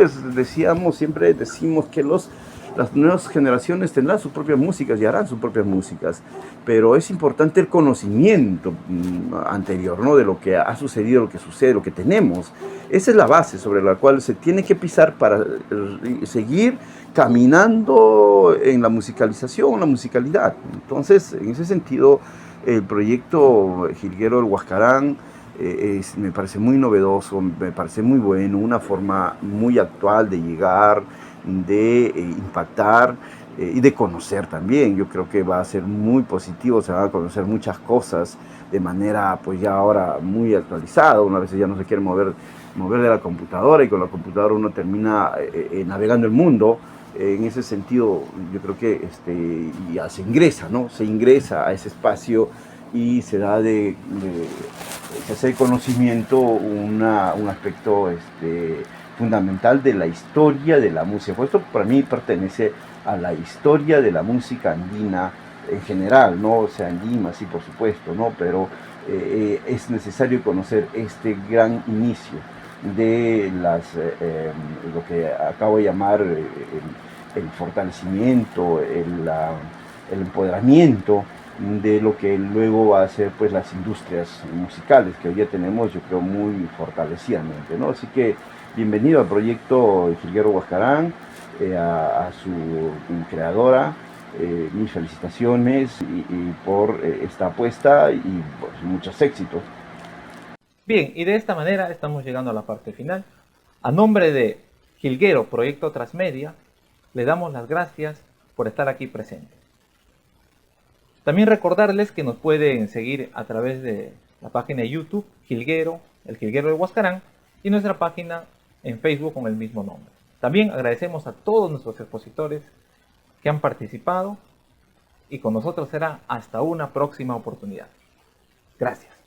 siempre decimos que las nuevas generaciones tendrán sus propias músicas y harán sus propias músicas, pero es importante el conocimiento anterior, ¿no? De lo que ha sucedido, lo que sucede, lo que tenemos. Esa es la base sobre la cual se tiene que pisar para seguir caminando en la musicalización, la musicalidad. Entonces, en ese sentido, el proyecto Jilguero del Huascarán me parece muy novedoso, me parece muy bueno, una forma muy actual de llegar, de impactar y de conocer también. Yo creo que va a ser muy positivo, se van a conocer muchas cosas de manera, pues, ya ahora muy actualizada. Una vez ya no se quiere mover de la computadora, y con la computadora uno termina navegando el mundo. En ese sentido, yo creo que ya se ingresa, ¿no? Se ingresa a ese espacio y se da se hace conocimiento un aspecto fundamental de la historia de la música. Por esto, para mí, pertenece a la historia de la música andina en general, ¿no? O sea, en Lima, sí, por supuesto, ¿no? Pero es necesario conocer este gran inicio de lo que acabo de llamar el fortalecimiento, el empoderamiento de lo que luego va a ser, pues, las industrias musicales que hoy ya tenemos, yo creo, muy fortalecidamente, ¿no? Así que bienvenido al proyecto Jilguero Huascarán, a su creadora, mis felicitaciones y por esta apuesta, y pues, muchos éxitos. Bien, y de esta manera estamos llegando a la parte final. A nombre de Jilguero Proyecto Transmedia, le damos las gracias por estar aquí presentes. También recordarles que nos pueden seguir a través de la página de YouTube Jilguero, el Jilguero de Huascarán, y nuestra página en Facebook con el mismo nombre. También agradecemos a todos nuestros expositores que han participado, y con nosotros será hasta una próxima oportunidad. Gracias.